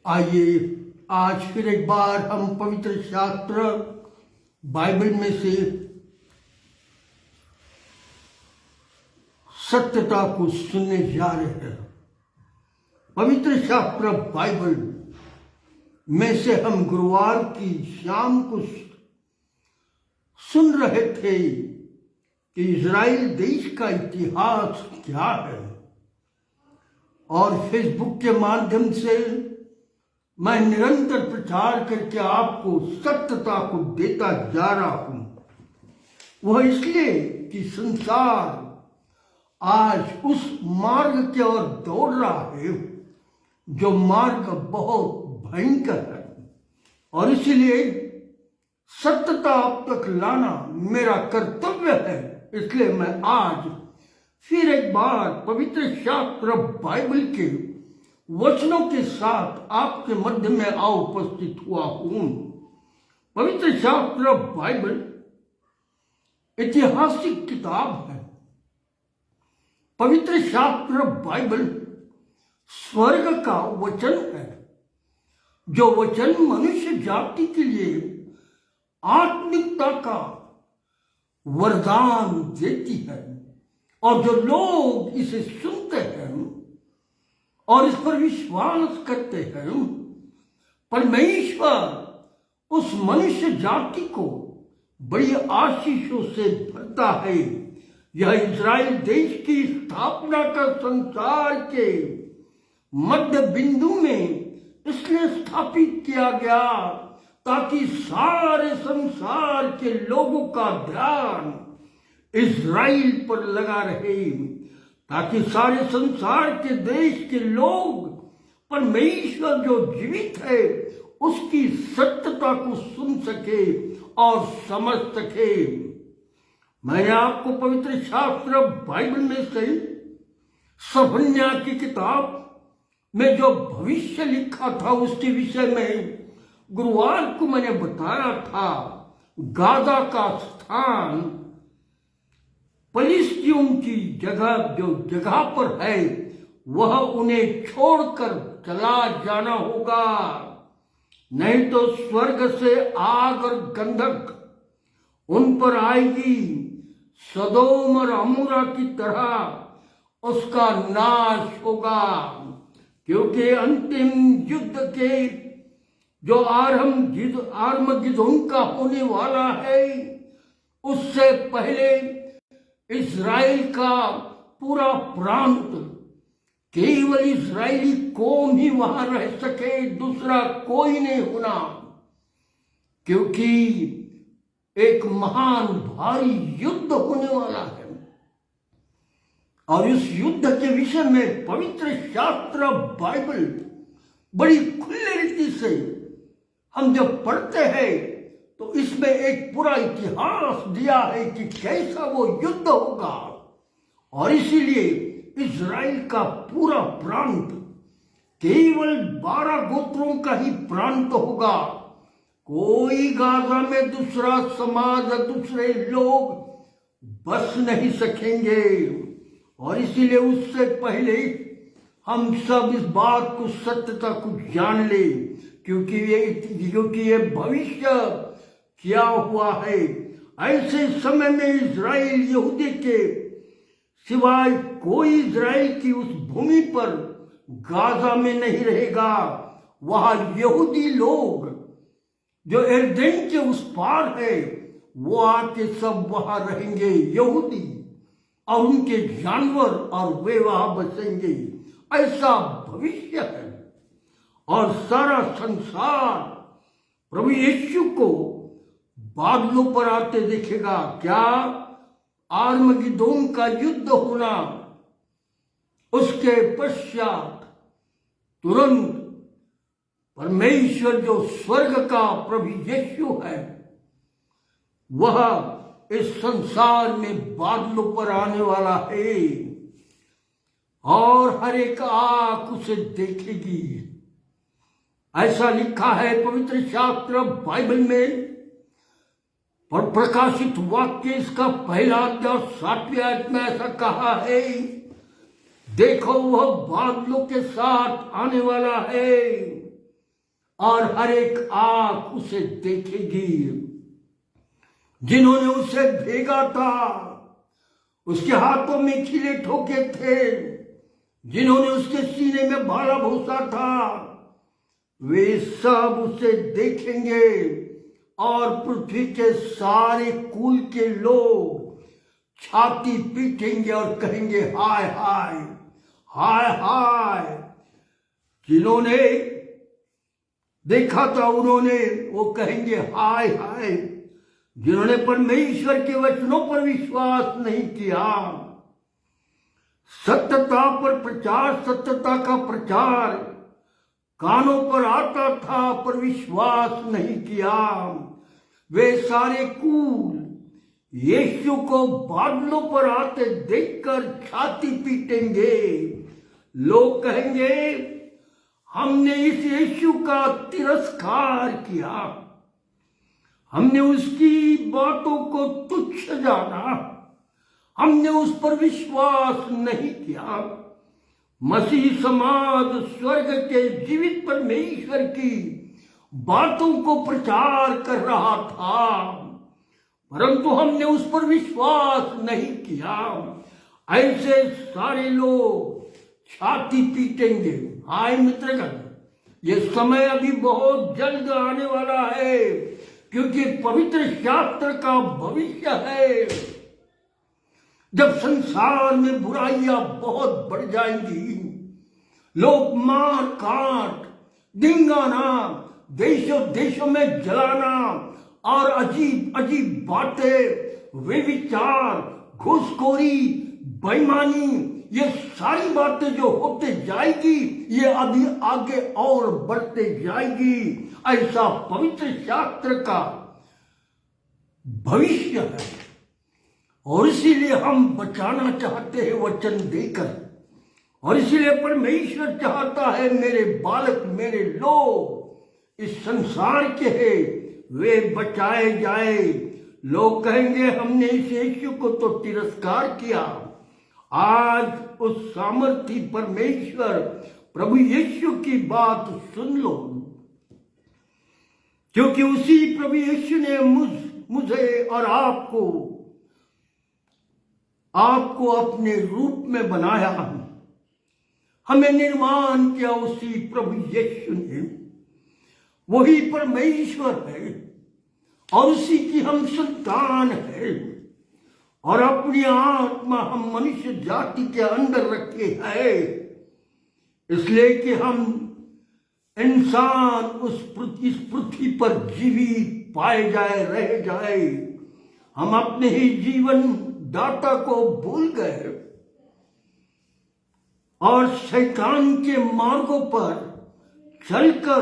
आइए आज फिर एक बार हम पवित्र शास्त्र बाइबल में से सत्यता को सुनने जा रहे हैं। पवित्र शास्त्र बाइबल में से हम गुरुवार की शाम को सुन रहे थे कि इज़राइल देश का इतिहास क्या है, और फेसबुक के माध्यम से मैं निरंतर प्रचार करके आपको सत्यता को देता जा रहा हूं। वह इसलिए कि संसार आज उस मार्ग की ओर दौड़ रहा है जो मार्ग बहुत भयंकर है, और इसलिए सत्यता आप तक लाना मेरा कर्तव्य है। इसलिए मैं आज फिर एक बार पवित्र शास्त्र बाइबल के वचनों के साथ आपके मध्य में आ उपस्थित हुआ हूं। पवित्र शास्त्र बाइबल ऐतिहासिक किताब है। पवित्र शास्त्र बाइबल स्वर्ग का वचन है, जो वचन मनुष्य जाति के लिए आत्मिकता का वरदान देती है, और जो लोग इसे सुनते हैं और इस पर विश्वास करते हैं, परमेश्वर उस मनुष्य जाति को बड़ी आशीषों से भरता है। यह इज़राइल देश की स्थापना का संसार के मध्य बिंदु में इसलिए स्थापित किया गया ताकि सारे संसार के लोगों का ध्यान इज़राइल पर लगा रहे, ताकि सारे संसार के देश के लोग परमेश्वर जो जीवित है उसकी सत्यता को सुन सके और समझ सके। मैंने आपको पवित्र शास्त्र बाइबल में से सफन्याह की किताब में जो भविष्य लिखा था उसके विषय में गुरुवार को मैंने बताया था। गाजा का स्थान फलिस्तीयों की जगह जो जगह पर है वह उन्हें छोड़कर चला जाना होगा, नहीं तो स्वर्ग से आग और गंधक उन पर आएगी। सदोम और अमोरा की तरह उसका नाश होगा, क्योंकि अंतिम युद्ध के जो आर्मगिदोन का होने वाला है उससे पहले इज़राइल का पूरा प्रांत केवल इज़राइली कौम ही वहां रह सके, दूसरा कोई नहीं होना, क्योंकि एक महान भारी युद्ध होने वाला है। और इस युद्ध के विषय में पवित्र शास्त्र बाइबल बड़ी खुले रीति से हम जब पढ़ते हैं तो इसमें एक पूरा इतिहास दिया है कि कैसा वो युद्ध होगा, और इसीलिए इज़राइल का पूरा प्रांत केवल 12 गोत्रों का ही प्रांत होगा। कोई गाजा में दूसरा समाज या दूसरे लोग बस नहीं सकेंगे, और इसीलिए उससे पहले हम सब इस बात को सत्यता को जान ले, क्योंकि ये भविष्य क्या हुआ है। ऐसे समय में इज़राइल यहूदी के सिवाय कोई इज़राइल की उस भूमि पर गाजा में नहीं रहेगा। वहां यहूदी लोग जो यरदन के उस पार है वो आके सब वहां रहेंगे, यहूदी और उनके जानवर, और वे वहां बसेंगे। ऐसा भविष्य है, और सारा संसार प्रभु यीशु को बादलों पर आते देखेगा। क्या? आर्मगिदोन का युद्ध होना, उसके पश्चात तुरंत परमेश्वर जो स्वर्ग का प्रभु यीशु है वह इस संसार में बादलों पर आने वाला है, और हर एक आंख उसे देखेगी। ऐसा लिखा है पवित्र शास्त्र बाइबल में, और प्रकाशित वाक्य इसका पहला अध्याय 7वें आयत में ऐसा कहा है, देखो वह बादलों के साथ आने वाला है, और हर एक आंख उसे देखेगी। जिन्होंने उसे भेजा था उसके हाथों में खिले ठोके थे, जिन्होंने उसके सीने में भाला भूसा था, वे सब उसे देखेंगे और पृथ्वी के सारे कुल के लोग छाती पीटेंगे और कहेंगे हाय हाय हाय हाय। जिन्होंने देखा था उन्होंने वो कहेंगे हाय हाय। जिन्होंने परमेश्वर के वचनों पर विश्वास नहीं किया, सत्यता पर प्रचार, सत्यता का प्रचार कानों पर आता था पर विश्वास नहीं किया, वे सारे कुल यीशु को बादलों पर आते देखकर छाती पीटेंगे। लोग कहेंगे हमने इस यीशु का तिरस्कार किया, हमने उसकी बातों को तुच्छ जाना, हमने उस पर विश्वास नहीं किया। मसीह समाज स्वर्ग के जीवित परमेश्वर की बातों को प्रचार कर रहा था, परंतु हमने उस पर विश्वास नहीं किया। ऐसे सारे लोग छाती पीटेंगे। हाय मित्रगण, ये समय अभी बहुत जल्द आने वाला है, क्योंकि पवित्र शास्त्र का भविष्य है जब संसार में बुराइयां बहुत बढ़ जाएंगी, लोग मार काट, डिंगाना, देशों देशों में जलाना और अजीब अजीब बातें, व्यभिचार, घूसखोरी, बेईमानी, ये सारी बातें जो होते जाएगी, ये अभी आगे और बढ़ते जाएगी। ऐसा पवित्र शास्त्र का भविष्य है और इसीलिए हम बचाना चाहते हैं वचन देकर, और इसीलिए परमेश्वर चाहता है मेरे बालक, मेरे लोग इस संसार के हैं, वे बचाए जाए। लोग कहेंगे हमने इस यीशु को तो तिरस्कार किया। आज उस सामर्थी परमेश्वर प्रभु यीशु की बात सुन लो, क्योंकि उसी प्रभु यीशु ने मुझे और आपको अपने रूप में बनाया, हमें निर्माण किया उसी प्रभु यीशु ने। वही परमेश्वर है और उसी की हम संतान है, और अपनी आत्मा हम मनुष्य जाति के अंदर रखे है, इसलिए कि हम इंसान इस पृथ्वी पर जीवित पाए जाए, रह जाए। हम अपने ही जीवन दाता को भूल गए और शैतान के मार्गों पर चलकर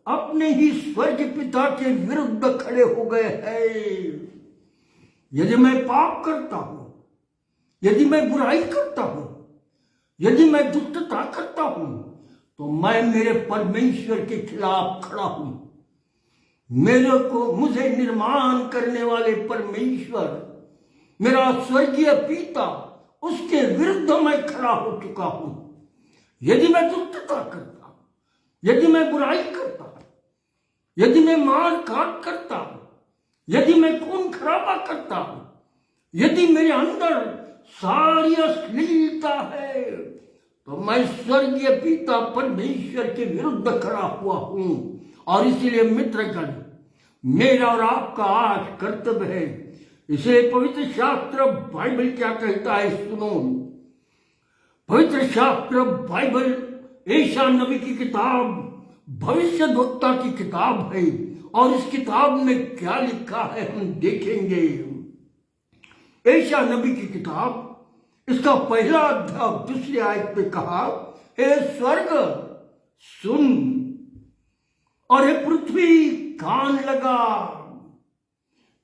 अपने ही स्वर्ग पिता के विरुद्ध खड़े हो गए हैं। यदि मैं पाप करता हूं, यदि मैं बुराई करता हूं, यदि मैं दुष्टता करता हूं, तो मैं मेरे परमेश्वर के खिलाफ खड़ा हूं। मुझे निर्माण करने वाले परमेश्वर, मेरा स्वर्गीय पिता, उसके विरुद्ध मैं खड़ा हो चुका हूं। यदि मैं दुष्टता करता, यदि मैं बुराई करता, यदि मैं मार काट करता, यदि मैं खून खराबा करता, यदि मेरे अंदर सारी अश्लीलता है, तो मैं स्वर्गीय पिता परमेश्वर के विरुद्ध खड़ा हुआ हूं। और इसीलिए मित्रगण, मेरा और आपका आज कर्तव्य है। इसे पवित्र शास्त्र बाइबल क्या कहता है सुनो। पवित्र शास्त्र बाइबल यशायाह नबी की किताब, भविष्यद्वक्ता की किताब है, और इस किताब में क्या लिखा है हम देखेंगे। यशायाह नबी की किताब, इसका पहला अध्याय दूसरी आयत पे कहा, हे स्वर्ग सुन और हे पृथ्वी कान लगा,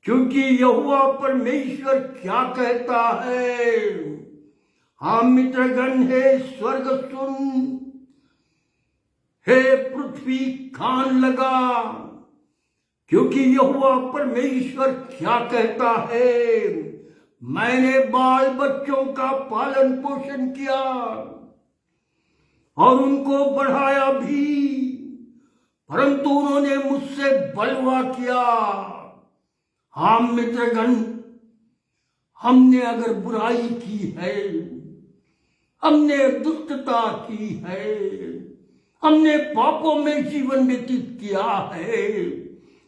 क्योंकि यहोवा परमेश्वर क्या कहता है। हाँ मित्रगण, हे स्वर्ग सुन, हे पृथ्वी कान लगा, क्योंकि यहोवा परमेश्वर क्या कहता है। मैंने बाल बच्चों का पालन पोषण किया और उनको बढ़ाया भी, परंतु उन्होंने मुझसे बलवा किया। हाँ मित्रगण, हमने अगर बुराई की है, हमने दुष्टता की है, हमने पापों में जीवन व्यतीत किया है,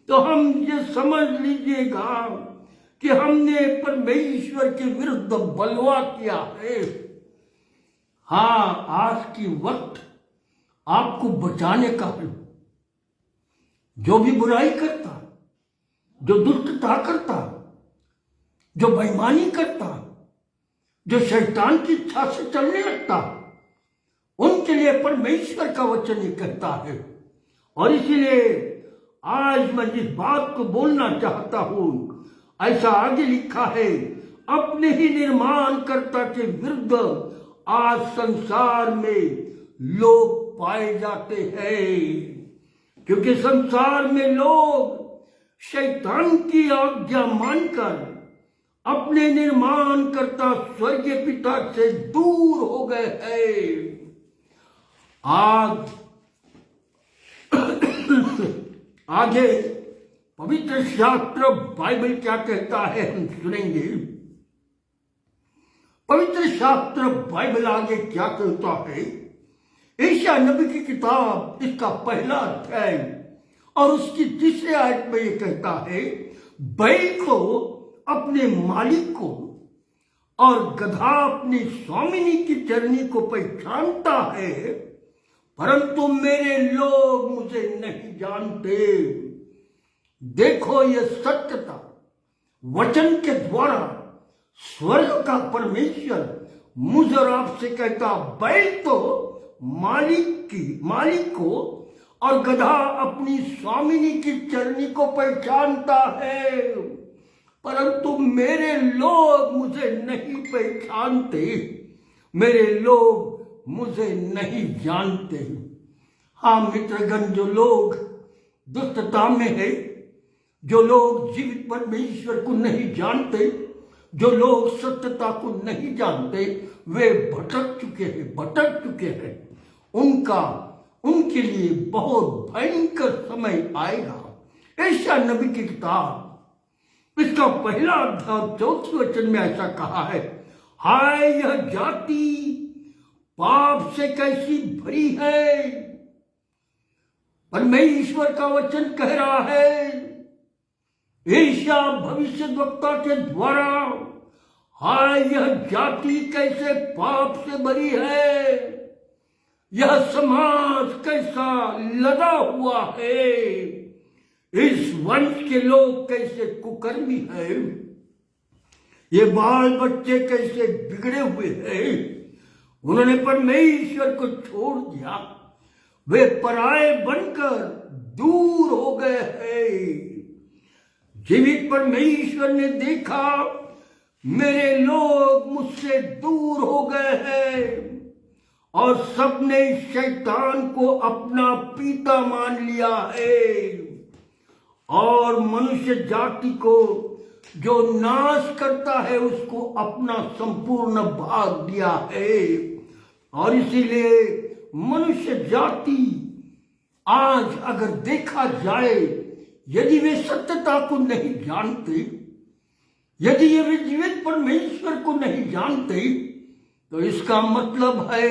तो हम ये समझ लीजिएगा कि हमने परमेश्वर के विरुद्ध बलवा किया है। हाँ, आज की वक्त आपको बचाने का है। जो भी बुराई करता, जो दुष्टता करता, जो बेईमानी करता, जो शैतान की इच्छा से चलने लगता, उनके लिए परमेश्वर का वचन ही कहता है। और इसीलिए आज मैं जिस बात को बोलना चाहता हूं, ऐसा आगे लिखा है, अपने ही निर्माणकर्ता के विरुद्ध आज संसार में लोग पाए जाते हैं, क्योंकि संसार में लोग शैतान की आज्ञा मानकर अपने निर्माणकर्ता स्वर्गीय पिता से दूर हो गए हैं। आज आगे पवित्र शास्त्र बाइबल क्या कहता है हम सुनेंगे। पवित्र शास्त्र बाइबल आगे क्या कहता है। यशायाह नबी की किताब इसका पहला अध्याय और उसकी तीसरे आयत में ये कहता है, बैल को अपने मालिक को और गधा अपनी स्वामिनी की चरनी को पहचानता है, परंतु मेरे लोग मुझे नहीं जानते। देखो ये सत्यता वचन के द्वारा स्वर्ग का परमेश्वर मुझ और आपसे कहता, बैल तो मालिक को और गधा अपनी स्वामिनी की चरनी को पहचानता है, परंतु मेरे लोग मुझे नहीं पहचानते, मेरे लोग मुझे नहीं जानते। हाँ मित्रगण, जो लोग दुष्टता में है, जो लोग जीवित परमेश्वर को नहीं जानते, जो लोग सत्यता को नहीं जानते, वे भटक चुके हैं। उनके लिए बहुत भयंकर समय आएगा। यशायाह नबी की किताब इसका पहला अध्याय 4 वचन में ऐसा कहा है, हाय यह जाति पाप से कैसी भरी है। परमेश्वर का वचन कह रहा है, यशायाह भविष्यद्वक्ता के द्वारा, हाय यह जाति कैसे पाप से भरी है, यह समाज कैसा लदा हुआ है, इस वंश के लोग कैसे कुकर्मी है, ये बाल बच्चे कैसे बिगड़े हुए हैं। उन्होंने परमेश्वर को छोड़ दिया, वे पराये बनकर दूर हो गए हैं। जीवित परमेश्वर ने देखा, मेरे लोग मुझसे दूर हो गए हैं और सबने शैतान को अपना पिता मान लिया है और मनुष्य जाति को जो नाश करता है उसको अपना संपूर्ण भाग दिया है। और इसीलिए मनुष्य जाति आज अगर देखा जाए, यदि वे सत्यता को नहीं जानते, यदि ये वे जीवित परमेश्वर को नहीं जानते, तो इसका मतलब है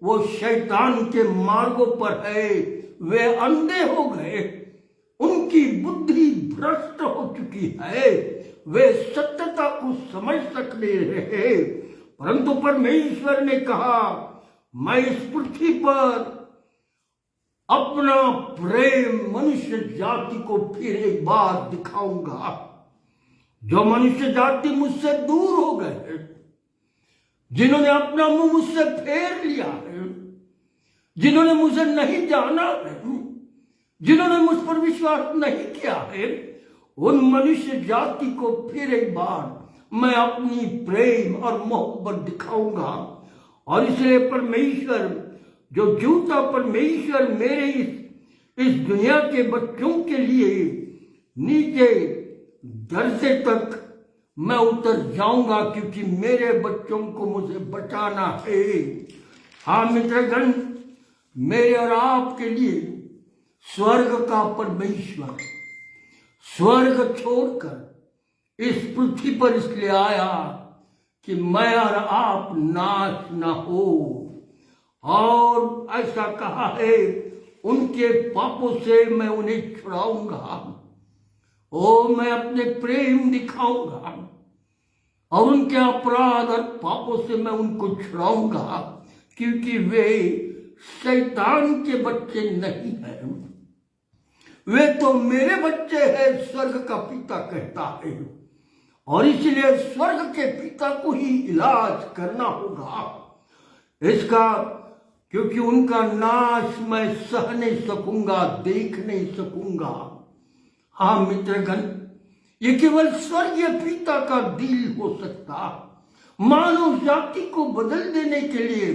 वो शैतान के मार्गों पर है, वे अंधे हो गए, उनकी बुद्धि भ्रष्ट हो चुकी है, वे सत्यता को समझ सक नहीं रहे। परंतु परमेश्वर ने कहा, मैं इस पृथ्वी पर अपना प्रेम मनुष्य जाति को फिर एक बार दिखाऊंगा। जो मनुष्य जाति मुझसे दूर हो गए हैं, जिन्होंने अपना मुंह मुझसे फेर लिया है, जिन्होंने मुझे नहीं जाना है, जिन्होंने मुझ पर विश्वास नहीं किया है, उन मनुष्य जाति को फिर एक बार मैं अपनी प्रेम और मोहब्बत दिखाऊंगा। और इसलिए परमेश्वर, जो जीवता परमेश्वर मेरे इस दुनिया के बच्चों के लिए नीचे दर्जे तक मैं उतर जाऊंगा, क्योंकि मेरे बच्चों को मुझे बचाना है। हाँ मित्रगण, मेरे और आपके लिए स्वर्ग का परमेश्वर स्वर्ग छोड़कर इस पृथ्वी पर इसलिए आया कि मैं और आप नाश न हो। और ऐसा कहा है, उनके पापों से मैं उन्हें छुड़ाऊंगा, ओ मैं अपने प्रेम दिखाऊंगा, और उनके अपराध और पापों से मैं उनको छुड़ाऊंगा, क्योंकि वे शैतान के बच्चे नहीं हैं, वे तो मेरे बच्चे हैं, स्वर्ग का पिता कहता है। और इसलिए स्वर्ग के पिता को ही इलाज करना होगा इसका, क्योंकि उनका नाश मैं सह नहीं सकूंगा, देख नहीं सकूंगा। हाँ मित्रगण, ये केवल स्वर्गीय पिता का दिल हो सकता। मानव जाति को बदल देने के लिए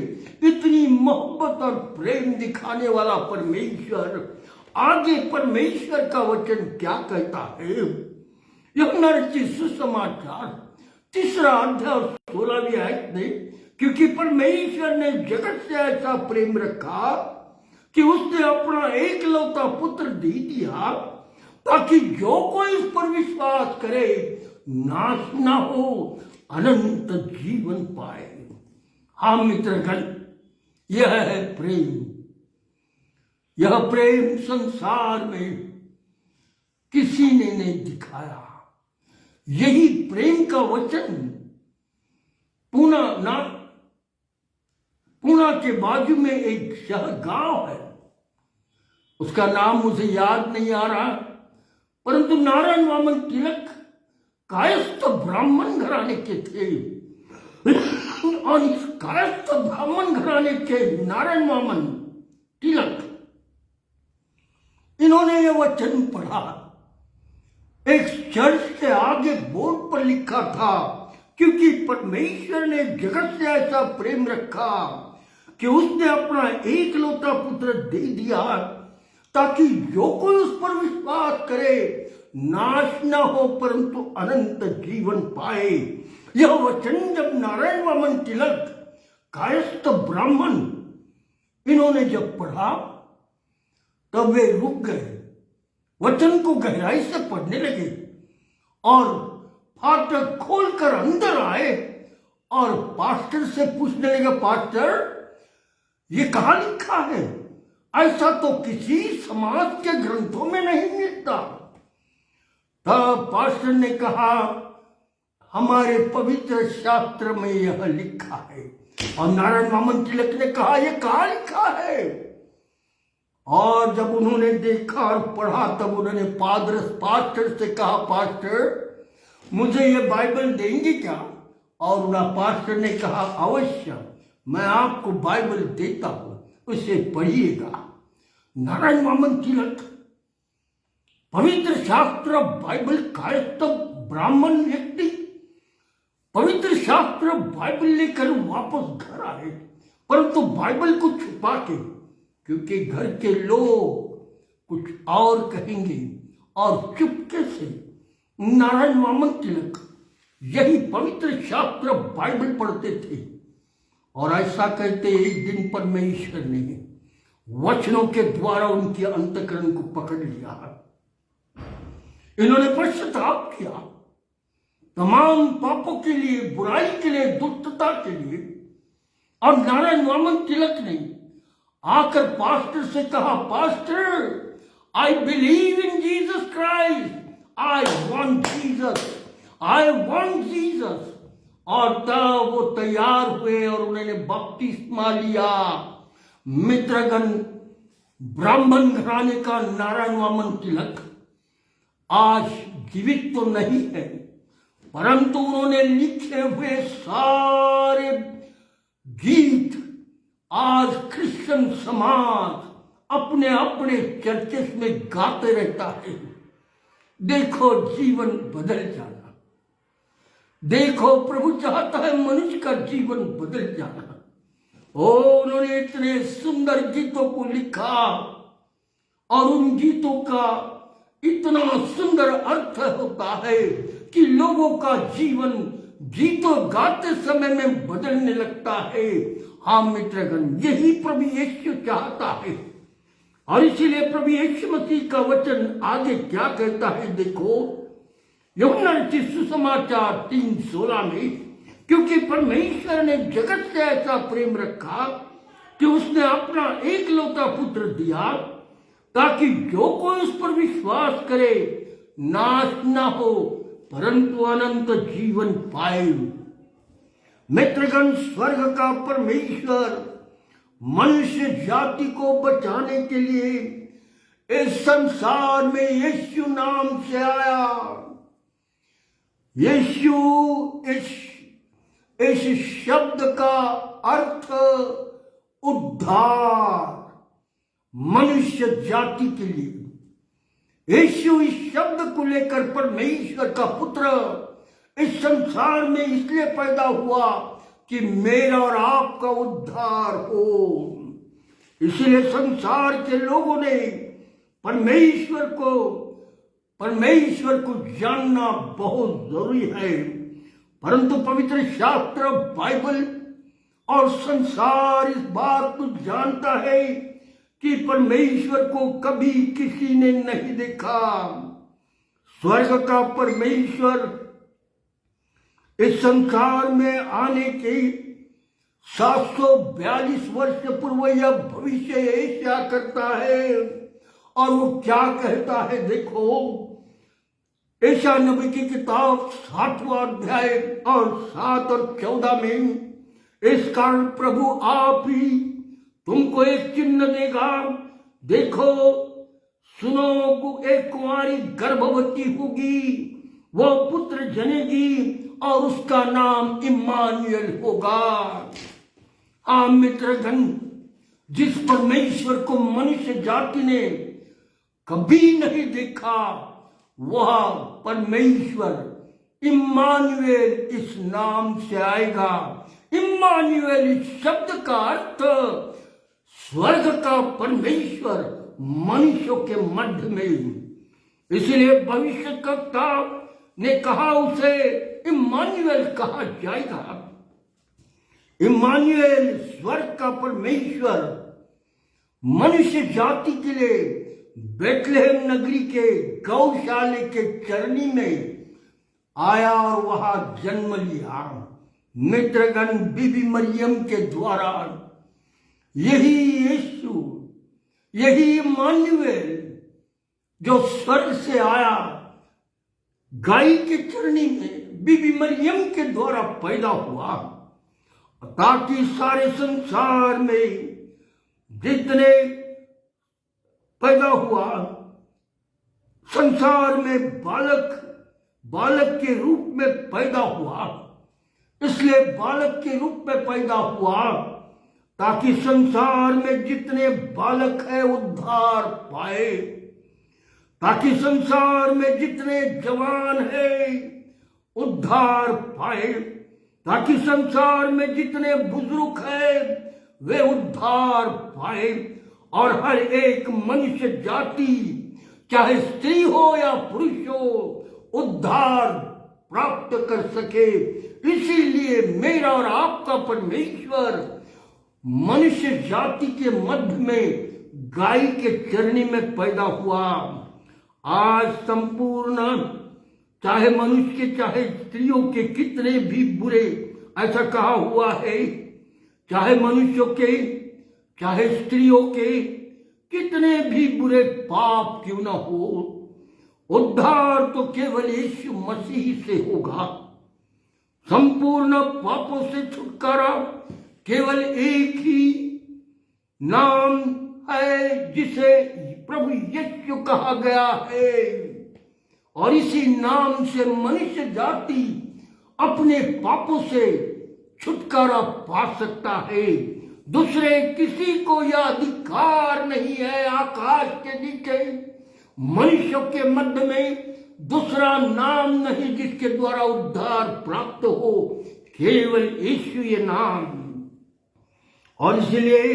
इतनी मोहब्बत और प्रेम दिखाने वाला परमेश्वर, आगे परमेश्वर का वचन क्या कहता है? यूहन्ना रचित सुसमाचार 3 अध्याय और 16वीं आयत में, क्योंकि परमेश्वर ने जगत से ऐसा प्रेम रखा कि उसने अपना एकलौता पुत्र दे दिया, ताकि जो कोई इस पर विश्वास करे नाश ना हो, अनंत जीवन पाए। हाँ मित्रगण, यह है प्रेम। यह प्रेम संसार में किसी ने नहीं दिखाया। यही प्रेम का वचन पूना के बाजू में एक शहर गांव है, उसका नाम मुझे याद नहीं आ रहा, परंतु नारायण वामन तिलक कायस्थ ब्राह्मण घराने के थे। और इस कायस्थ ब्राह्मण घराने के नारायण वामन तिलक, इन्होंने ये वचन पढ़ा। एक चर्च के आगे बोर्ड पर लिखा था, क्योंकि परमेश्वर ने जगत से ऐसा प्रेम रखा कि उसने अपना एकलौता पुत्र दे दिया, ताकि जो कोई उस पर विश्वास करे नाश न हो, परंतु अनंत जीवन पाए। यह वचन जब नारायण वामन तिलक कायस्थ ब्राह्मण इन्होंने जब पढ़ा, तब वे रुक गए, वचन को गहराई से पढ़ने लगे और फाटक खोलकर अंदर आए और पास्टर से पूछने लगे, पास्टर ये कहाँ लिखा है? ऐसा तो किसी समाज के ग्रंथों में नहीं मिलता। तब पास्टर ने कहा, हमारे पवित्र शास्त्र में यह लिखा है। और नारायण वामन तिलक ने कहा, यह कहाँ लिखा है? और जब उन्होंने देखा और पढ़ा, तब उन्होंने पास्टर से कहा, पास्टर मुझे ये बाइबल देंगे क्या? और उन्हें पास्टर ने कहा, अवश्य, मैं आपको बाइबल देता हूं, उसे पढ़िएगा। नारायण वामन तिलक पवित्र शास्त्र बाइबल कायस्थ ब्राह्मण व्यक्ति पवित्र शास्त्र बाइबल लेकर वापस घर आए, परंतु बाइबल को छुपा के, क्योंकि घर के लोग कुछ और कहेंगे, और चुपके से नारायण वामन तिलक यही पवित्र शास्त्र बाइबल पढ़ते थे। और ऐसा कहते एक दिन परमेश्वर ने वचनों के द्वारा उनके अंतःकरण को पकड़ लिया। इन्होंने पश्चाताप किया, तमाम पापों के लिए, बुराई के लिए, दुष्टता के लिए। और नारायण वामन तिलक ने आकर पास्टर से कहा, pastor I believe in Jesus Christ, I want Jesus, I want Jesus. और तब वो तैयार हुए और उन्होंने बपतिस्मा लिया। मित्रगण, ब्राह्मण घराने का नारायण वामन तिलक आज जीवित तो नहीं है, परंतु उन्होंने लिखे हुए सारे गीत आज क्रिश्चियन समाज अपने अपने चर्चेस में गाते रहता है। देखो जीवन बदल जाना, देखो प्रभु चाहता है मनुष्य का जीवन बदल जाना। ओ उन्होंने इतने सुंदर गीतों को लिखा और उन गीतों का इतना सुंदर अर्थ होता है कि लोगों का जीवन गीतों गाते समय में बदलने लगता है। हाँ मित्रगण, यही प्रभु यीशु चाहता है और इसीलिए प्रभु यीशु मसीह का वचन आगे क्या कहता है, देखो यूहन्ना रचित सुसमाचार 3:16 में, क्योंकि परमेश्वर ने जगत से ऐसा प्रेम रखा कि उसने अपना एकलौता पुत्र दिया, ताकि जो कोई उस पर विश्वास करे नाश न हो परंतु अनंत जीवन पाए। मित्रगण, स्वर्ग का परमेश्वर मनुष्य जाति को बचाने के लिए इस संसार में यीशु नाम से आया। यीशु इस शब्द का अर्थ उद्धार, मनुष्य जाति के लिए। यीशु इस शब्द को लेकर परमेश्वर का पुत्र इस संसार में इसलिए पैदा हुआ कि मेरा और आपका उद्धार हो। इसलिए संसार के लोगों ने परमेश्वर को जानना बहुत जरूरी है, परंतु पवित्र शास्त्र बाइबल और संसार इस बात को जानता है कि परमेश्वर को कभी किसी ने नहीं देखा। स्वर्ग का परमेश्वर इस संसार में आने के 742 वर्ष पूर्व यह भविष्य ऐसा करता है, और वो क्या कहता है, देखो एशिया नबी की किताब 7वां अध्याय और 7 और 14 में, इस कारण प्रभु आप ही तुमको एक चिन्ह देगा, देखो सुनो एक कुंवारी गर्भवती होगी, वो पुत्र जनेगी और उसका नाम इम्मानुएल होगा। हाँ मित्रगण, जिस परमेश्वर को मनुष्य जाति ने कभी नहीं देखा, वह परमेश्वर इम्मानुएल इस नाम से आएगा। इम्मानुएल इस शब्द का अर्थ स्वर्ग का परमेश्वर मनुष्यों के मध्य में। इसलिए भविष्यवक्ता ने कहा उसे इम्मानुएल कहा जाएगा। इम्मानुएल स्वर्ग का परमेश्वर मनुष्य जाति के लिए बेथलेहम नगरी के गौशाले के चरनी में आया और वहां जन्म लिया। मित्रगण, बीबी मरियम के द्वारा यही यीशु, यही इम्मानुएल जो स्वर्ग से आया, गाय के चरनी में बीबी मरियम के द्वारा पैदा हुआ, ताकि सारे संसार में जितने पैदा हुआ, संसार में बालक के रूप में पैदा हुआ। इसलिए बालक के रूप में पैदा हुआ ताकि संसार में जितने बालक है उद्धार पाए, ताकि संसार में जितने जवान है उद्धार पाए, ताकि संसार में जितने बुजुर्ग है वे उद्धार पाए, और हर एक मनुष्य जाति चाहे स्त्री हो या पुरुष हो उद्धार प्राप्त कर सके। इसीलिए मेरा और आपका परमेश्वर मनुष्य जाति के मध्य में गाय के चरनी में पैदा हुआ। आज संपूर्ण चाहे मनुष्य के चाहे स्त्रियों के कितने भी बुरे, ऐसा कहा हुआ है, चाहे मनुष्यों के चाहे स्त्रियों के कितने भी बुरे पाप क्यों न हो, उद्धार तो केवल यीशु मसीह से होगा। संपूर्ण पापों से छुटकारा केवल एक ही नाम है जिसे प्रभु यीशु कहा गया है, और इसी नाम से मनुष्य जाति अपने पापों से छुटकारा पा सकता है। दूसरे किसी को यह अधिकार नहीं है। आकाश के नीचे मनुष्यों के मध्य में दूसरा नाम नहीं जिसके द्वारा उद्धार प्राप्त हो, केवल यीशु ये नाम। और इसलिए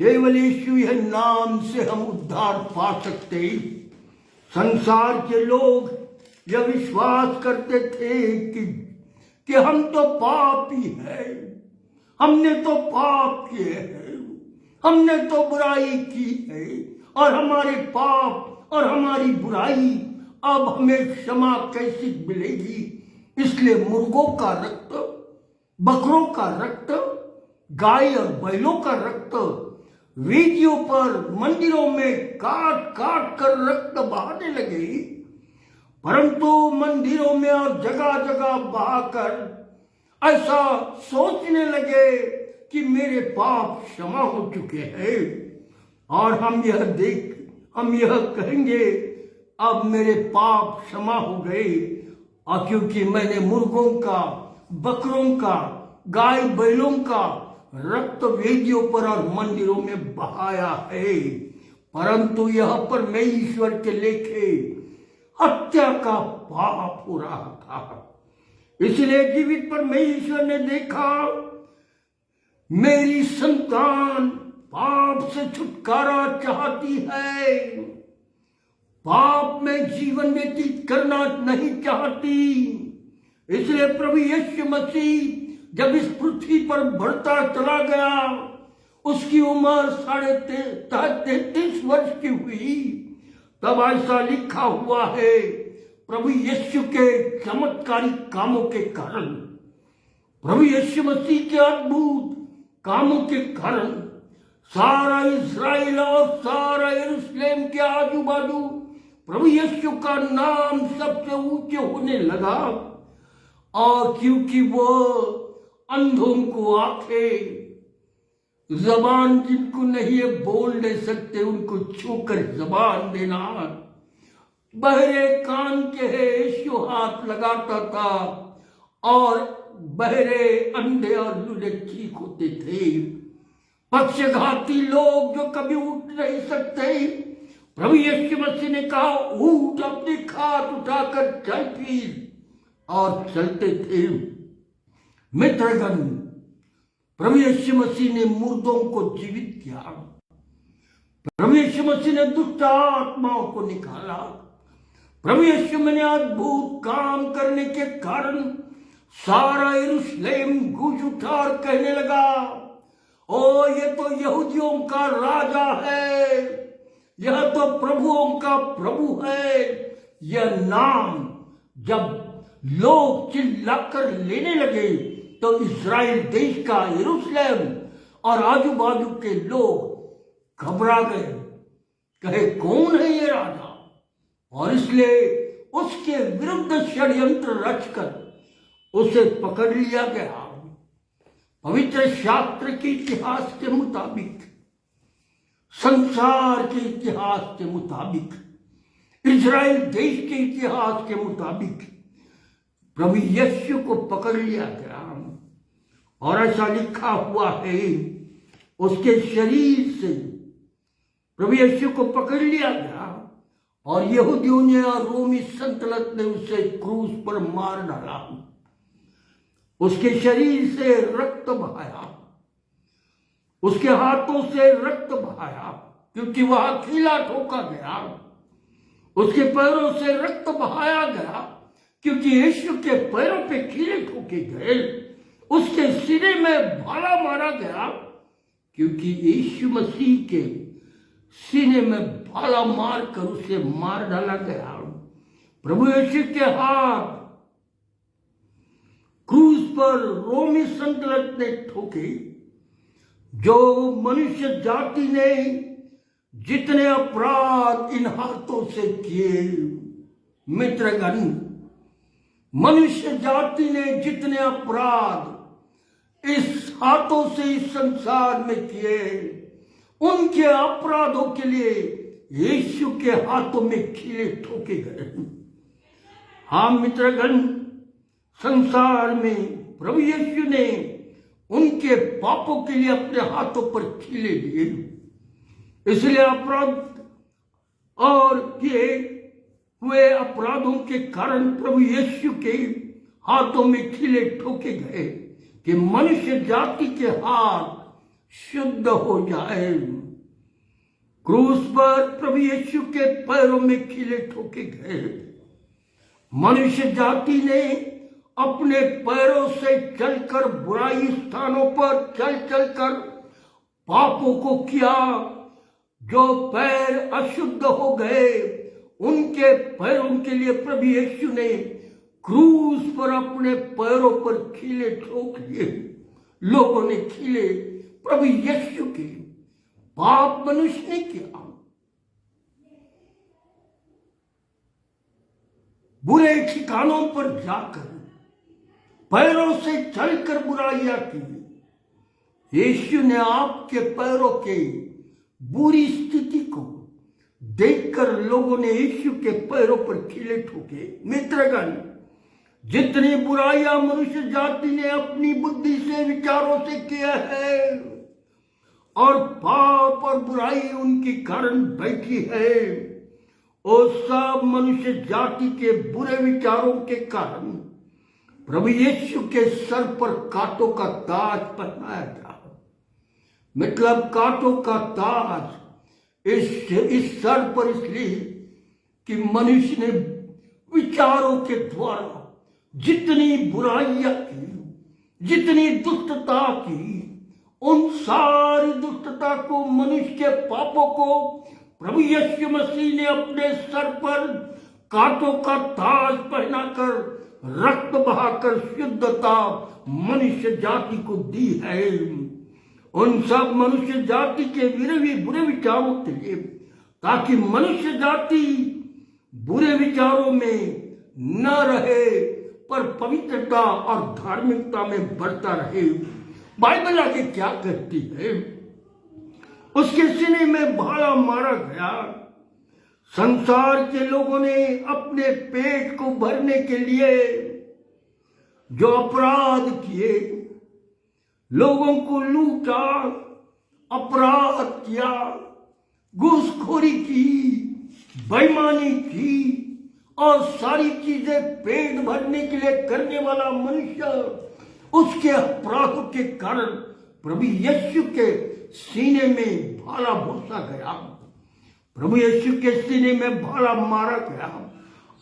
केवल यीशु यह नाम से हम उद्धार पा सकते। संसार के लोग यह विश्वास करते थे कि हम तो पापी हैं, हमने तो पाप किए हैं, हमने तो बुराई की है और हमारे पाप और हमारी बुराई अब हमें क्षमा कैसे मिलेगी। इसलिए मुर्गों का रक्त, बकरों का रक्त, गाय और बैलों का रक्त वेदियों पर मंदिरों में काट काट कर रक्त बहाने लगे, परंतु मंदिरों में और जगह जगह बहाकर ऐसा सोचने लगे कि मेरे पाप क्षमा हो चुके हैं। और हम यह कहेंगे अब मेरे पाप क्षमा हो गए, और क्योंकि मैंने मुर्गों का, बकरों का, गाय बैलों का रक्त वेदियों पर और मंदिरों में बहाया है। परंतु यह परमेश्वर के लेखे हत्या का पाप हो रहा था। इसलिए जीवित परमेश्वर ने देखा मेरी संतान पाप से छुटकारा चाहती है, पाप में जीवन व्यतीत करना नहीं चाहती। इसलिए प्रभु यीशु मसीह जब इस पृथ्वी पर बढ़ता चला गया, उसकी उम्र 33 वर्ष की हुई, तब ऐसा लिखा हुआ है प्रभु यीशु के चमत्कारी कामों के कारण, प्रभु यीशु मसीह के अद्भुत कामों के कारण सारा इस्राएल और सारा यरूशलेम के आजू बाजू प्रभु यीशु का नाम सबसे ऊंचे होने लगा। और क्योंकि वो अंधों को आंखें, जबान जिनको नहीं है बोल नहीं सकते उनको छूकर जबान देना, बहरे कान के यीशु हाथ लगाता था और बहरे, अंधे और लूले ठीक होते थे। पक्षघाती लोग जो कभी उठ नहीं सकते, प्रभु यीशु मसीह ने कहा उठ, अपनी खाट उठाकर चल फिर, और चलते थे। मित्रगण, प्रभु यीशु मसीह ने मुर्दों को जीवित किया, प्रभु यीशु मसीह ने दुष्ट आत्माओं को निकाला, प्रभु यीशु ने अद्भुत काम करने के कारण सारा यरूशलेम गूंज उठा और कहने लगा ओ ये तो यहूदियों का राजा है, यह तो प्रभुओं का प्रभु है। यह नाम जब लोग चिल्लाकर लेने लगे तो इस्राएल देश का यरूशलेम और आजू बाजू के लोग घबरा गए, कहे कौन है ये राजा, और इसलिए उसके विरुद्ध षड्यंत्र रचकर उसे पकड़ लिया गया। पवित्र शास्त्र के इतिहास के मुताबिक, संसार के इतिहास के मुताबिक, इजराइल देश के इतिहास के मुताबिक प्रभु यीशु को पकड़ लिया गया। और ऐसा लिखा हुआ है उसके शरीर से प्रभु यीशु को पकड़ लिया गया और यहूदियों ने और रोमी सल्तनत ने उसे क्रूस पर मार डाला। उसके शरीर से रक्त बहाया, उसके हाथों से रक्त बहाया क्योंकि वह अकेला ठोका गया। उसके पैरों से रक्त बहाया गया क्योंकि यीशु के पैरों पे कीले ठोके गए। उसके सिरे में भाला मारा गया क्योंकि यीशु मसीह के सीने में भाला मारकर उसे मार डाला गया। प्रभु यीशु के हाथ क्रूस पर रोमी सल्तनत ने ठोके। जो मनुष्य जाति ने जितने अपराध इन हाथों से किए, मित्रगण, मनुष्य जाति ने जितने अपराध इस हाथों से इस संसार में किए, उनके अपराधों के लिए यीशु के हाथों में कीले ठोके गए। हाँ मित्रगण, संसार में प्रभु यीशु ने उनके पापों के लिए अपने हाथों पर कीले लिए। इसलिए अपराध और किए हुए अपराधों के कारण प्रभु यीशु के हाथों में कीले ठोके गए कि मनुष्य जाति के हाथ शुद्ध हो जाए। क्रूस पर प्रभु यीशु के पैरों में कीले ठोके गए। मनुष्य जाति ने अपने पैरों से चलकर बुराई स्थानों पर चल चलकर पापों को किया, जो पैर अशुद्ध हो गए उनके पैरों के लिए प्रभु यीशु ने क्रूस पर अपने पैरों पर खीले ठोक दिए। लोगों ने खीले प्रभु यीशु के पाप मनुष्य ने किया। बुरे ठिकानों पर जाकर पैरों से चलकर बुराइयां की। यीशु ने आपके पैरों के बुरी स्थिति को देखकर लोगों ने यीशु के पैरों पर खीले ठोके। मित्रगण, जितनी बुराइयां मनुष्य जाति ने अपनी बुद्धि से विचारों से किया है और पाप और बुराई उनकी कारण बैठी है, और सब मनुष्य जाति के बुरे विचारों के कारण प्रभु यीशु के सर पर कांटों का ताज पहनाया गया। मतलब कांटों का ताज इस सर पर इसलिए कि मनुष्य ने विचारों के द्वारा जितनी बुराइयां की, जितनी दुष्टता की, उन सारी दुष्टता को, मनुष्य के पापों को प्रभु यीशु मसीह ने अपने सर पर कांटों का ताज पहनाकर, रक्त बहाकर शुद्धता मनुष्य जाति को दी है। उन सब मनुष्य जाति के बुरे विचारों के लिए, ताकि मनुष्य जाति बुरे विचारों में न रहे पर पवित्रता और धार्मिकता में बढ़ता रहे। बाइबल आगे क्या कहती है? उसके सीने में भाला मारा गया। संसार के लोगों ने अपने पेट को भरने के लिए जो अपराध किए, लोगों को लूटा, अपराध किया, घूसखोरी की, बेईमानी की और सारी चीजें पेट भरने के लिए करने वाला मनुष्य, उसके अपराधों के कारण प्रभु यीशु के सीने में भाला भोसा गया। प्रभु यीशु के सीने में भाला मारा गया।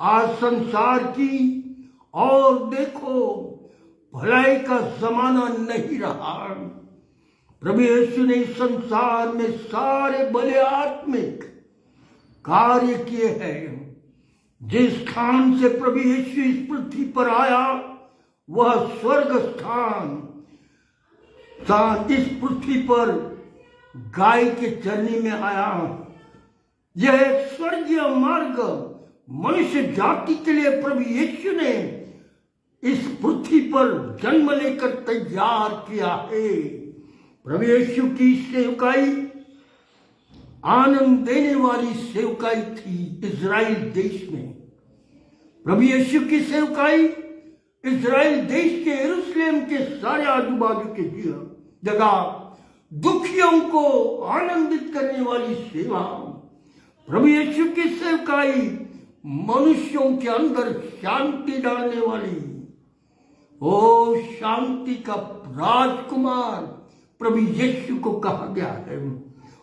आज संसार की और देखो भलाई का जमाना नहीं रहा। प्रभु यीशु ने इस संसार में सारे भले आत्मिक कार्य किए हैं। जिस स्थान से प्रभु यीशु इस पृथ्वी पर आया वह स्वर्ग स्थान इस पृथ्वी पर गाय के चरनी में आया। यह एक स्वर्गीय मार्ग मनुष्य जाति के लिए प्रभु यीशु ने इस पृथ्वी पर जन्म लेकर तैयार किया है। प्रभु यीशु की सेवकाई आनंद देने वाली सेवकाई थी इजराइल देश में। प्रभु यीशु की सेवकाई इजराइल देश के यरूशलेम के सारे आजू बाजू के जगह दुखियों को आनंदित करने वाली सेवा। प्रभु यीशु की सेवकाई मनुष्यों के अंदर शांति डालने वाली। ओ शांति का राजकुमार प्रभु यीशु को कहा गया है।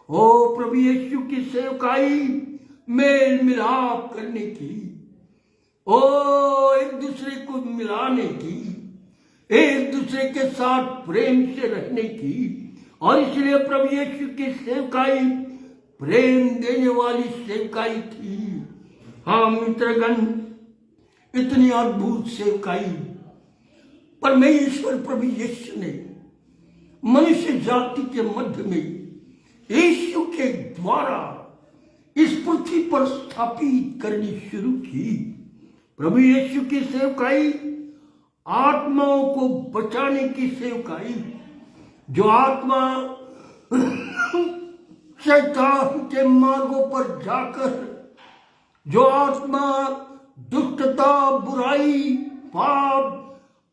ओ प्रभु यीशु की सेवकाई मेल मिलाप करने की, ओ एक दूसरे को मिलाने की, एक दूसरे के साथ प्रेम से रहने की। और इसलिए प्रभु यीशु की सेवकाई प्रेम देने वाली सेवकाई थी। हाँ मित्रगण, इतनी अद्भुत सेवकाई परमेश्वर प्रभु यीशु ने मनुष्य जाति के मध्य में यीशु के द्वारा इस पृथ्वी पर स्थापित करनी शुरू की। प्रभु यीशु की सेवकाई आत्माओं को बचाने की सेवकाई। जो आत्मा शैतान के मार्गों पर जाकर, जो आत्मा दुष्टता, बुराई, पाप,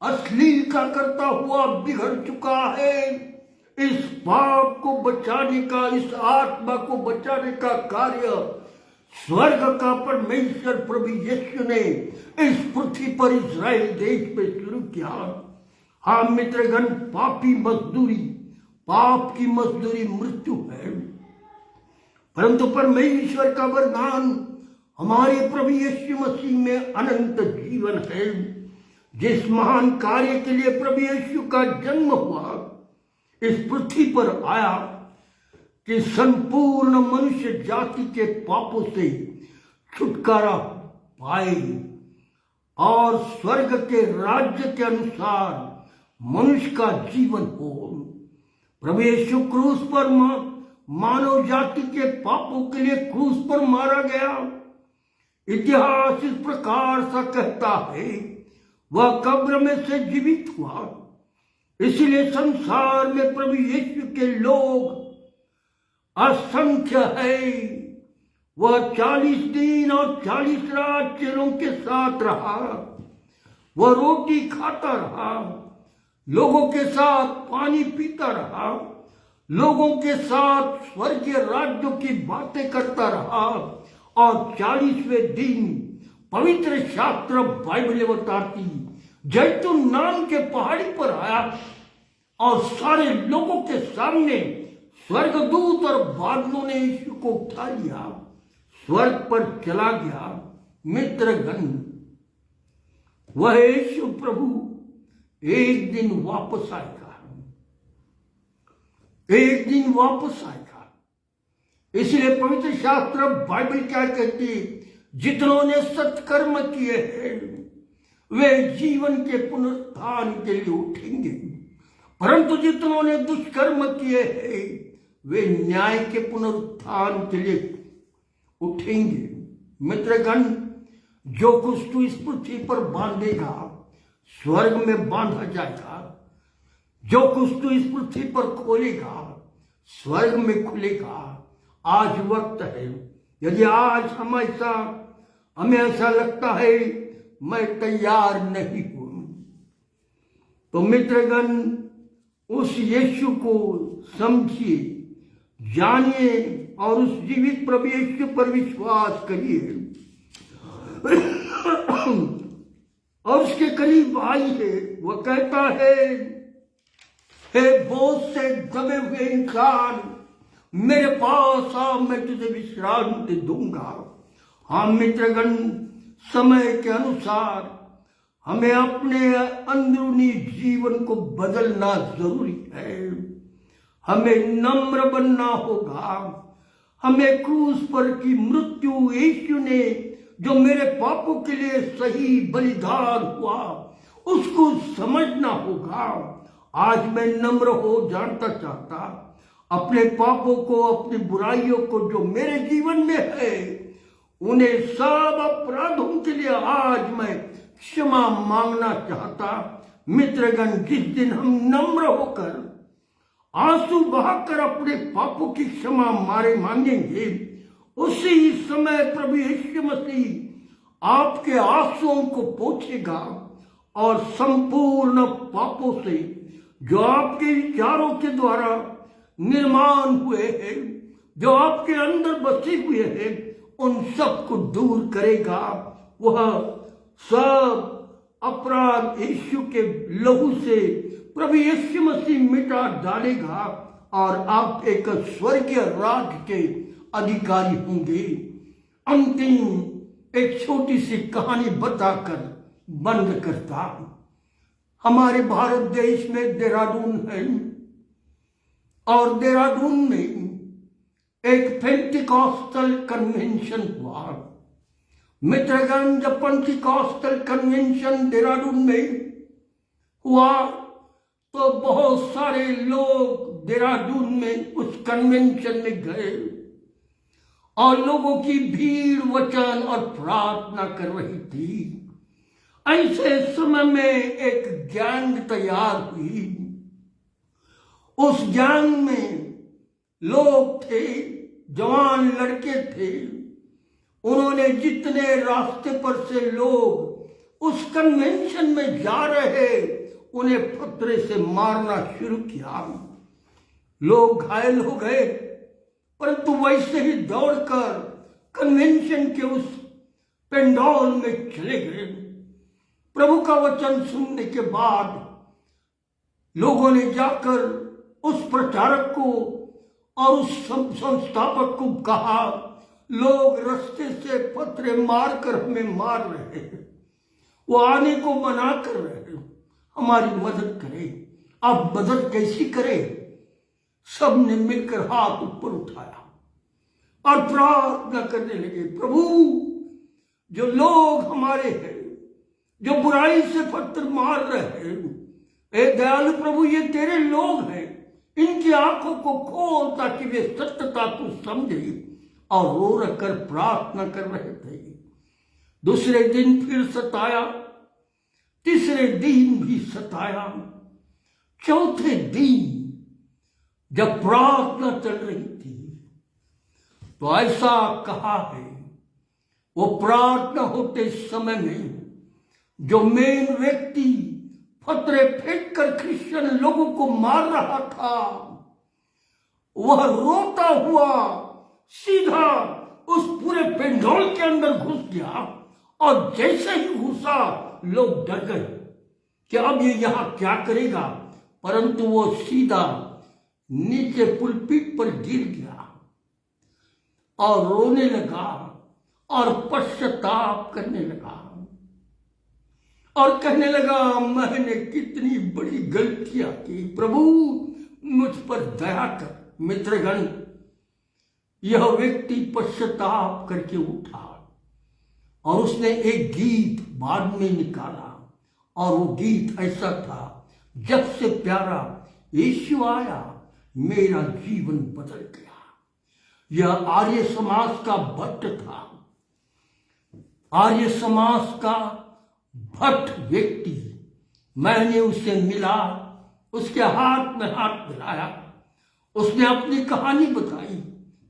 अश्लीलता करता हुआ बिगड़ चुका है, इस पाप को बचाने का, इस आत्मा को बचाने का कार्य स्वर्ग का परमेश्वर प्रभु यीशु ने इस पृथ्वी पर इजराइल देश में शुरू किया। हाँ मित्रगण, पाप की मजदूरी मृत्यु है, परंतु परमेश्वर का वरदान हमारे प्रभु यीशु मसीह में अनंत जीवन है। जिस महान कार्य के लिए प्रभु यीशु का जन्म हुआ, इस पृथ्वी पर आया, कि संपूर्ण मनुष्य जाति के पापों से छुटकारा पाए और स्वर्ग के राज्य के अनुसार मनुष्य का जीवन हो। प्रभु यीशु क्रूस पर मानव जाति के पापों के लिए क्रूस पर मारा गया। इतिहास इस प्रकार सा कहता है, वह कब्र में से जीवित हुआ। इसलिए संसार में प्रभु यीशु के लोग असंख्य है। वह 40 दिन और 40 रात चेलों के साथ रहा। वह रोटी खाता रहा, लोगों के साथ पानी पीता रहा, लोगों के साथ स्वर्गीय राज्यों की बातें करता रहा। और 40वें दिन पवित्र शास्त्र बाइबल बताती जैतून नाम के पहाड़ी पर आया और सारे लोगों के सामने स्वर्गदूत और बादलों ने यीशु को उठा लिया, स्वर्ग पर चला गया। मित्रगण, वह यीशु प्रभु एक दिन वापस आएगा, एक दिन वापस आएगा। इसलिए पवित्र शास्त्र बाइबल क्या कहती है, जितनों ने सत्कर्म किए हैं वे जीवन के पुनरुत्थान के लिए उठेंगे, परंतु जितनों ने दुष्कर्म किए हैं वे न्याय के पुनरुत्थान के लिए उठेंगे। मित्रगण, जो कुछ तू इस पृथ्वी पर बांधेगा स्वर्ग में बांधा जाएगा, जो कुछ तू इस पृथ्वी पर खोलेगा स्वर्ग में खुलेगा। आज वक्त है, यदि आज हमें ऐसा लगता है मैं तैयार नहीं हूं, तो मित्रगण उस यीशु को समझिए, जानिए और उस जीवित प्रभु यीशु पर विश्वास करिए और उसके करीब आइए। वह कहता है, हे बोझ से दबे हुए इंसान, मेरे पास आ, मैं तुझे विश्रांति दूंगा। हाँ मित्रगण, समय के अनुसार हमें अपने अंदरूनी जीवन को बदलना जरूरी है। हमें नम्र बनना होगा। हमें क्रूस पर की मृत्यु, यीशु ने जो मेरे पापों के लिए सही बलिदान हुआ, उसको समझना होगा। आज मैं नम्र हो जानता चाहता अपने पापों को, अपनी बुराइयों को जो मेरे जीवन में है, उन्हें सब अपराधों के लिए आज मैं क्षमा मांगना चाहता। मित्रगण, जिस दिन हम नम्र होकर आंसू बहाकर अपने पापों की क्षमा मांगेंगे, उसी समय प्रभु यीशु मसीह आपके आंसुओं को पोंछेगा और संपूर्ण पापों से जो आपके विचारों के द्वारा निर्माण हुए हैं, जो आपके अंदर बसे हुए हैं, उन सब को दूर करेगा। वह सब अपराध यीशु के लहू से प्रभु यीशु मसीह मिटा डालेगा और आप एक स्वर्गीय राज्य के अधिकारी होंगे। अंतिम एक छोटी सी कहानी बताकर बंद करता। हमारे भारत देश में देहरादून है और देहरादून में एक पेंटिकॉस्टल कन्वेंशन हुआ। मित्रगण, जब पेंटिकॉस्टल कन्वेंशन देहरादून में हुआ तो बहुत सारे लोग देहरादून में उस कन्वेंशन में गए और लोगों की भीड़ वचन और प्रार्थना कर रही थी। ऐसे समय में एक गैंग तैयार हुई। उस गैंग में लोग थे, जवान लड़के थे। उन्होंने जितने रास्ते पर से लोग उस कन्वेंशन में जा रहे, उन्हें पत्थर से मारना शुरू किया। लोग घायल हो गए, परंतु वैसे ही दौड़कर कन्वेंशन के उस पेंडॉल में चले गए। प्रभु का वचन सुनने के बाद लोगों ने जाकर उस प्रचारक को और उस संस्थापक को कहा, लोग रास्ते से पत्थर मारकर हमें मार रहे हैं, वो आने को मना कर रहे हैं, हमारी मदद करें। अब मदद कैसी करें? सबने मिलकर हाथ ऊपर उठाया और प्रार्थना करने लगे, प्रभु जो लोग हमारे हैं, जो बुराई से पत्थर मार रहे हैं, ए दयालु प्रभु ये तेरे लोग हैं, इनकी आंखों को खोल ताकि वे सत्यता को समझे। और रो रखकर प्रार्थना कर रहे थे। दूसरे दिन फिर सताया, तीसरे दिन भी सताया, चौथे दिन जब प्रार्थना चल रही थी तो ऐसा कहा है, वो प्रार्थना होते समय में जो मेन व्यक्ति पत्थरे फेंक कर क्रिश्चियन लोगों को मार रहा था, वह रोता हुआ सीधा उस पूरे पेंडोल के अंदर घुस गया। और जैसे ही घुसा लोग डर गए कि अब ये यहां क्या करेगा, परंतु वो सीधा नीचे पुलपीट पर गिर गया और रोने लगा और पश्चाताप करने लगा और कहने लगा, मैंने कितनी बड़ी गलतियां की, प्रभु मुझ पर दया कर। मित्रगण, यह व्यक्ति पश्चाताप करके उठा और उसने एक गीत बाद में निकाला और वो गीत ऐसा था, जब से प्यारा यीशु आया मेरा जीवन बदल गया। यह आर्य समाज का भट्ट था, आर्य समाज का भट्ट व्यक्ति। मैंने उसे मिला, उसके हाथ में हाथ मिलाया, उसने अपनी कहानी बताई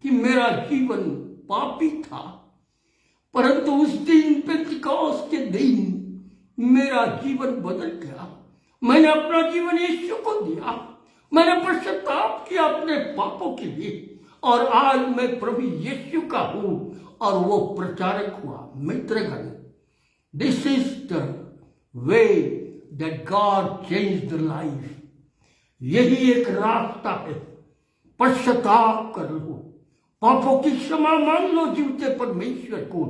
कि मेरा जीवन पापी था, परंतु उस दिन पेंतिकोस्त के दिन मेरा जीवन बदल गया। मैंने अपना जीवन यीशु को दिया, मैंने पश्चाताप किया अपने पापों के लिए और आज मैं प्रभु यीशु का हूं और वो प्रचारक हुआ। मित्रगण, this is the way that God change the life. यही एक रास्ता है, पश्चाताप कर लो, पापों की क्षमा मांग लो जीवते परमेश्वर को,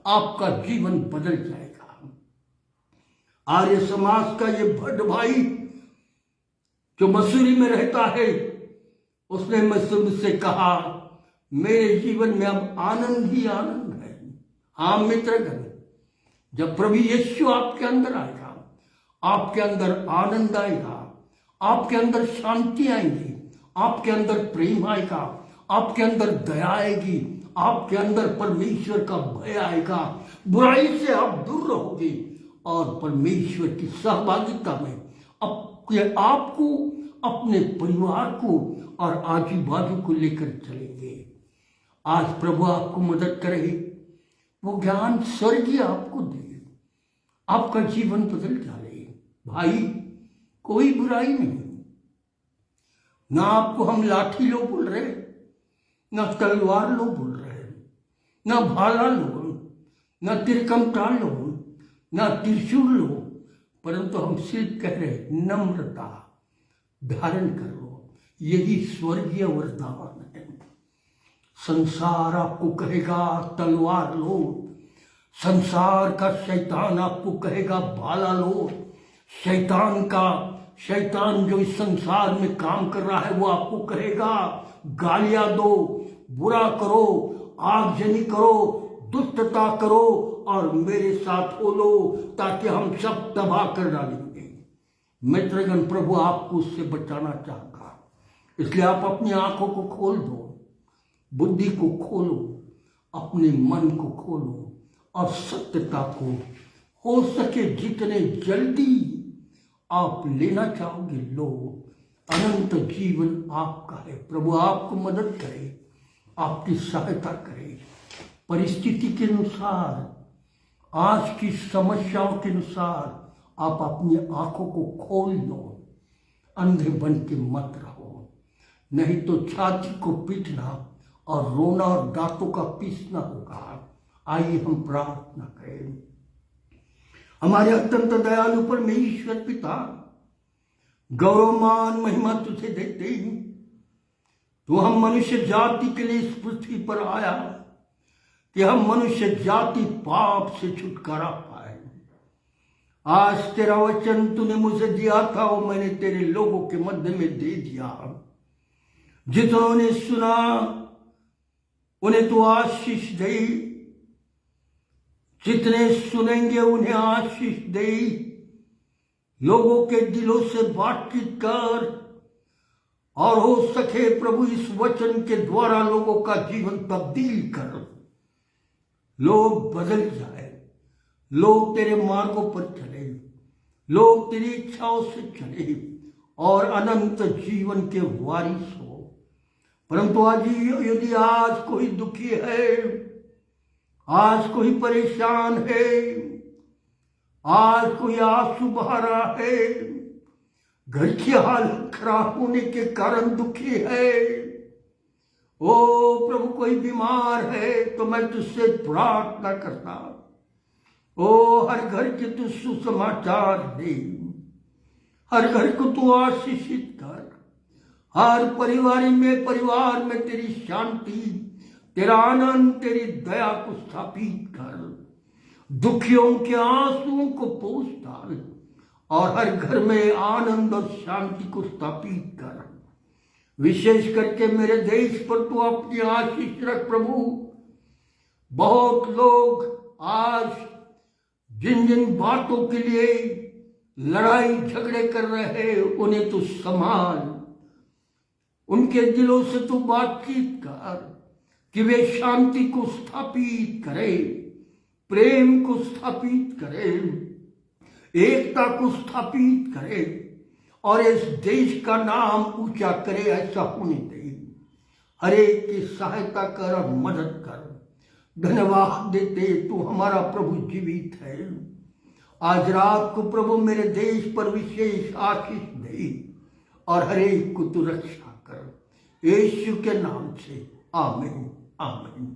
आपका जीवन बदल जाएगा। आर्य समाज का ये भट्ट भाई जो मसूरी में रहता है, उसने मुझसे कहा, मेरे जीवन में अब आनंद ही आनंद है। हाँ मित्रगण, जब प्रभु यीशु आपके अंदर आएगा, आपके अंदर आनंद आएगा, आपके अंदर शांति आएगी, आपके अंदर प्रेम आएगा, आपके अंदर दया आएगी, आपके अंदर परमेश्वर का भय आएगा, बुराई से आप दूर रहोगे और परमेश्वर की सहभागिता में आपको, अपने परिवार को और आजू बाजू को लेकर चलेंगे। आज प्रभु आपको मदद करे, वो ज्ञान स्वर्गीय आपको दे, आपका जीवन बदल जाए। भाई, कोई बुराई नहीं, ना आपको हम लाठी लो बोल रहे, ना तलवार लो बोल रहे, ना भाला लो, ना तिरकमटा लो, ना त्रिशूल लो, परंतु हम सिर्फ कह रहे नम्रता धारण करो। यही स्वर्गीय वरदान है। संसार आपको कहेगा तलवार लो, संसार का शैतान आपको कहेगा भाला लो, शैतान जो इस संसार में काम कर रहा है वो आपको कहेगा गालियां दो, बुरा करो, आगजनी करो, दुष्टता करो और मेरे साथ हो लो ताकि हम सब तबाह कर डालेंगे। मित्रगण, प्रभु आपको उससे बचाना चाहता, इसलिए आप अपनी आंखों को खोल दो, बुद्धि को खोलो, अपने मन को खोलो और सत्यता को हो सके जितने जल्दी आप लेना चाहोगे लो। अनंत जीवन आपका है। प्रभु आपको मदद करे, आपकी सहायता करे, परिस्थिति के अनुसार, आज की समस्याओं के अनुसार आप अपनी आंखों को खोल लो, अंधे बन के मत रहो, नहीं तो छाती को पीटना और रोना और दांतों का पीसना होगा। आइए हम प्रार्थना करें। हमारे अत्यंत दयालु परमेश्वर पिता, गौरवमान महिमा तुझे देते हैं। तू हम मनुष्य जाति के लिए इस पृथ्वी पर आया कि हम मनुष्य जाति पाप से छुटकारा पाए। आज तेरा वचन तूने मुझे दिया था, वो मैंने तेरे लोगों के मध्य में दे दिया। जितनों ने सुना उन्हें तू आशीष दे, जितने सुनेंगे उन्हें आशीष दे। लोगों के दिलों से बातचीत कर और हो सके प्रभु इस वचन के द्वारा लोगों का जीवन तब्दील कर। लोग बदल जाए, लोग तेरे मार्गों पर चले, लोग तेरी इच्छाओं से चले और अनंत जीवन के वारिस हो। परंतु आज यदि आज कोई दुखी है, आज कोई परेशान है, आज कोई आंसू बहा रहा है, घर की हालत खराब होने के कारण दुखी है, ओ प्रभु कोई बीमार है, तो मैं तुझसे प्रार्थना करता, ओ हर घर के तू सुसमाचार दे, हर घर को तू आशीषित कर, हर परिवार में तेरी शांति, तेरा आनंद, तेरी दया को स्थापित कर। दुखियों के आंसुओं को पोंछ डाल और हर घर में आनंद और शांति को स्थापित कर। विशेष करके मेरे देश पर तू अपनी आशीष रख प्रभु। बहुत लोग आज जिन जिन बातों के लिए लड़ाई झगड़े कर रहे हैं उन्हें तू संभाल, उनके दिलों से तू बातचीत कर कि वे शांति को स्थापित करें, प्रेम को स्थापित करें, एकता को स्थापित करें और इस देश का नाम ऊंचा करे। ऐसा होने दे, हर एक की सहायता कर और मदद कर। धन्यवाद देते तू हमारा प्रभु जीवित है। आज रात को प्रभु मेरे देश पर विशेष आशीष दे और हर एक को तू रक्षा कर, यीशु के नाम से आमीन आमीन।